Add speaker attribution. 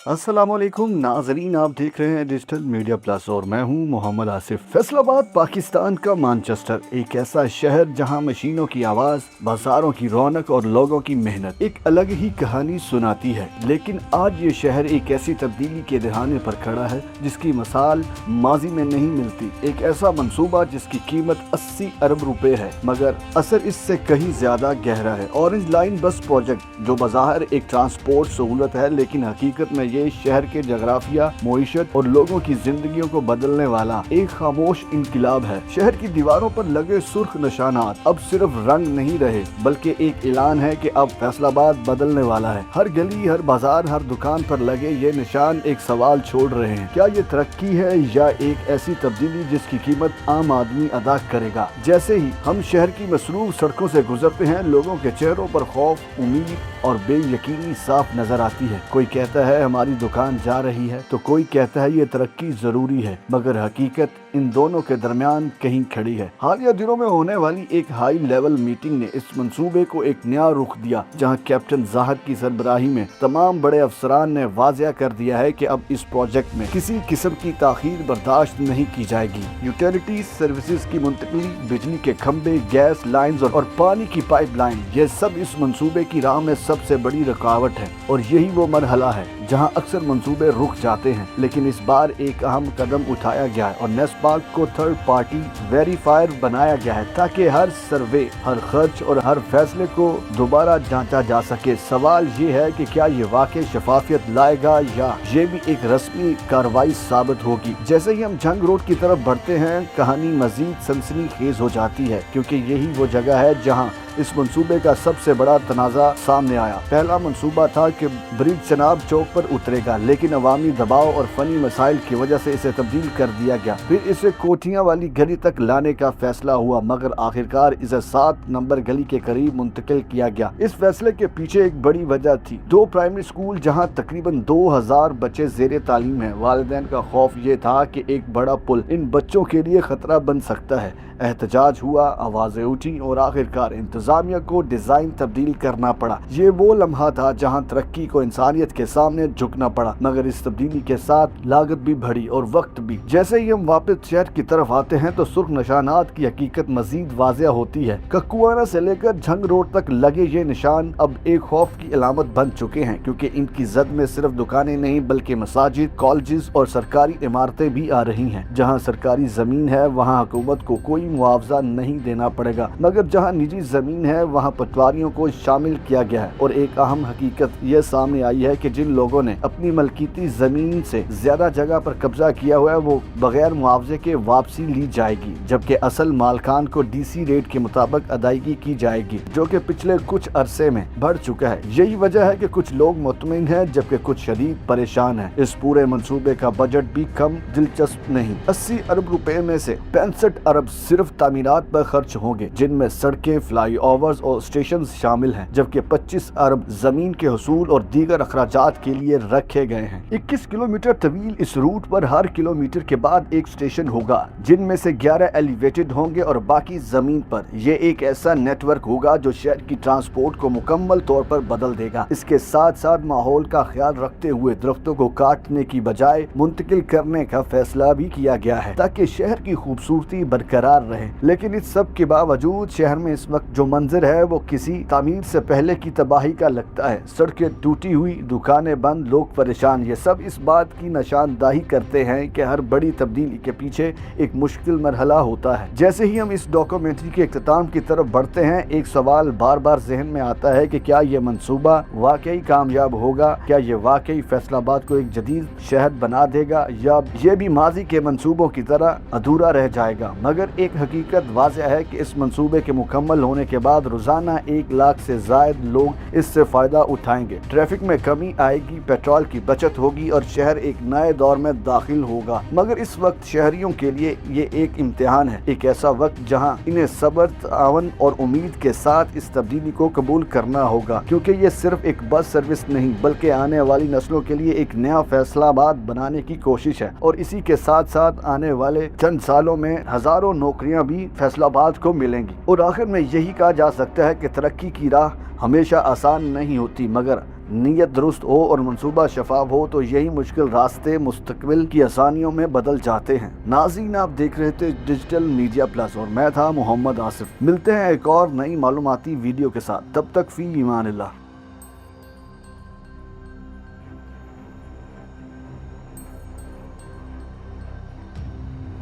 Speaker 1: अस्सलाम वालेकुम नाजरीन, आप देख रहे हैं डिजिटल मीडिया प्लस और मैं हूं मोहम्मद आसिफ। फैसलाबाद पाकिस्तान का मैनचेस्टर, एक ऐसा शहर जहां मशीनों की आवाज़, बाजारों की रौनक और लोगों की मेहनत एक अलग ही कहानी सुनाती है। लेकिन आज ये शहर एक ऐसी तब्दीली के दहाने पर खड़ा है जिसकी मिसाल माजी में नहीं मिलती। एक ऐसा मंसूबा जिसकी कीमत 80 अरब रुपए है, मगर असर इससे कहीं ज्यादा गहरा है। ऑरेंज लाइन बस प्रोजेक्ट, जो बाज़ाहिर एक ट्रांसपोर्ट सहूलत है, लेकिन हकीकत में ये शहर के जगराफिया, मईशत और लोगों की जिंदगियों को बदलने वाला एक खामोश इनकलाब है। शहर की दीवारों पर लगे सुर्ख निशानात अब सिर्फ रंग नहीं रहे, बल्कि एक ऐलान है कि अब फैसलाबाद बदलने वाला है। हर गली, हर बाजार, हर दुकान पर लगे ये निशान एक सवाल छोड़ रहे हैं: क्या ये तरक्की है या एक ऐसी तब्दीली जिसकी कीमत आम आदमी अदा करेगा? जैसे ही हम शहर की मसरूफ सड़कों से गुजरते हैं, लोगों के चेहरों पर खौफ, उम्मीद और बेयकीनी साफ नजर आती है। कोई कहता है हमारी दुकान जा रही है, तो कोई कहता है ये तरक्की जरूरी है, मगर हकीकत इन दोनों के दरमियान कहीं खड़ी है। हालिया दिनों में होने वाली एक हाई लेवल मीटिंग ने इस मंसूबे को एक नया रुख दिया, जहां कैप्टन ज़ाहिर की सरबराही में तमाम बड़े अफसरान ने वाज़िया कर दिया है कि अब इस प्रोजेक्ट में किसी किस्म की ताखीर बर्दाश्त नहीं की जाएगी। यूटिलिटी सर्विसेज की मुंतकली, बिजली के खंबे, गैस लाइन्स और पानी की पाइपलाइन, ये सब इस मंसूबे की राह में सबसे बड़ी रुकावट है। और यही वो मरहला है जहां अक्सर मंसूबे रुक जाते हैं। लेकिन इस बार एक अहम कदम उठाया गया है और नेस्पाक को थर्ड पार्टी वेरीफायर बनाया गया है, ताकि हर सर्वे, हर खर्च और हर फैसले को दोबारा जांचा जा सके। सवाल ये है कि क्या ये वाकई शफाफियत लाएगा या ये भी एक रस्मी कार्रवाई साबित होगी। जैसे ही हम जंग रोड की तरफ बढ़ते हैं, कहानी मजीद सनसनीखेज हो जाती है, क्योंकि यही वो जगह है जहाँ इस मंसूबे का सबसे बड़ा तनाज़ा सामने आया। पहला मंसूबा था कि ब्रिज चनाब चौक पर उतरेगा, लेकिन अवामी दबाव और फनी मसाइल की वजह से इसे तब्दील कर दिया गया। फिर इसे कोठियां वाली गली तक लाने का फैसला हुआ, मगर आखिरकार इसे 7 नंबर गली के करीब मुंतकिल किया गया। इस फैसले के पीछे एक बड़ी वजह थी। 2 प्राइमरी स्कूल जहां तकरीबन 2000 बच्चे जेर तालीम है। वालिदैन का खौफ ये था कि एक बड़ा पुल इन बच्चों के लिए खतरा बन सकता है। एहतजाज हुआ, आवाजें उठी और आखिरकार इंतजामिया को डिजाइन तब्दील करना पड़ा। ये वो लम्हा था जहां तरक्की को इंसानियत के सामने झुकना पड़ा, मगर इस तब्दीली के साथ लागत भी बढ़ी और वक्त भी। जैसे ही हम वापस शहर की तरफ आते हैं तो सुर्ख निशानात की हकीकत मजीद वाज़िया होती है। ककुआना से लेकर झंग रोड तक लगे ये निशान अब एक खौफ की अलामत बन चुके हैं, क्योंकि इनकी जद में सिर्फ दुकानें नहीं बल्कि मसाजिद, कॉलेजेस और सरकारी इमारतें भी आ रही हैं। जहाँ सरकारी जमीन है वहाँ हुकूमत को कोई मुआवजा नहीं देना पड़ेगा, मगर जहां निजी जमीन है वहां पटवारियों को शामिल किया गया है। और एक अहम हकीकत यह सामने आई है कि जिन लोगों ने अपनी मलकीती जमीन से ज्यादा जगह पर कब्जा किया हुआ है, वो बगैर मुआवजे के वापसी ली जाएगी, जबकि असल मालकान को डीसी रेट के मुताबिक अदायगी की जाएगी, जो कि पिछले कुछ अरसे में बढ़ चुका है। यही वजह है कि कुछ लोग मुतमिन हैं जबकि कुछ शदीद परेशान हैं। इस पूरे मंसूबे का बजट भी कम दिलचस्प नहीं। 80 अरब रुपए में से 65 अरब सिर्फ तामीरात पर खर्च होंगे, जिनमें सड़कें, फ्लाई ओवर्स और स्टेशन शामिल हैं, जबकि 25 अरब जमीन के हसूल और दीगर अखराजात के लिए रखे गए हैं। 21 किलोमीटर तवील इस रूट पर हर किलोमीटर के बाद एक स्टेशन होगा, जिनमें से 11 एलिवेटेड होंगे और बाकी जमीन पर। यह एक ऐसा नेटवर्क होगा जो शहर की ट्रांसपोर्ट को मुकम्मल तौर पर बदल देगा। इसके साथ साथ माहौल का ख्याल रखते हुए दरख्तों को काटने की बजाय मुंतकिल करने का फैसला भी किया गया है, ताकि शहर की खूबसूरती बरकरार रहे। लेकिन इस सब के बावजूद शहर में इस वक्त जो मंजर है वो किसी तामीर से पहले की तबाही का लगता है। सड़कें टूटी हुई, दुकानें बंद, लोग परेशान। ये सब इस बात की निशानदाही करते हैं कि हर बड़ी तब्दीली के पीछे एक मुश्किल मरहला होता है। जैसे ही हम इस डॉक्यूमेंट्री के इख्तिताम की तरफ बढ़ते हैं, एक सवाल बार बार जहन में आता है कि क्या ये मंसूबा वाकई कामयाब होगा? क्या ये वाकई फैसलाबाद को एक जदीद शहर बना देगा, या ये भी माजी के मंसूबों की तरह अधूरा रह जाएगा? मगर एक हकीकत वाज़िह है कि इस मंसूबे के मुकम्मल होने के बाद रोजाना 1 लाख से ज़ायद लोग इससे फायदा उठाएंगे। ट्रैफिक में कमी आएगी, पेट्रोल की बचत होगी और शहर एक नए दौर में दाखिल होगा। मगर इस वक्त शहरियों के लिए ये एक इम्तिहान है, एक ऐसा वक्त जहां इन्हें सब्र, तावन और उम्मीद के साथ इस तब्दीली को कबूल करना होगा, क्योंकि ये सिर्फ एक बस सर्विस नहीं बल्कि आने वाली नस्लों के लिए एक नया फैसलाबाद बनाने की कोशिश है। और इसी के साथ साथ आने वाले चंद सालों में हजारों नौकरियां भी फैसलाबाद को मिलेंगी। और आखिर में यही कहा जा सकता है कि तरक्की की राह हमेशा आसान नहीं होती, मगर نیت درست ہو اور منصوبہ شفاف ہو تو یہی مشکل راستے مستقبل کی آسانیوں میں بدل جاتے ہیں۔ ناظرین، آپ دیکھ رہے تھے ڈیجیٹل میڈیا پلس اور میں تھا محمد آصف۔ ملتے ہیں ایک اور نئی معلوماتی ویڈیو کے ساتھ، تب تک فی امان اللہ۔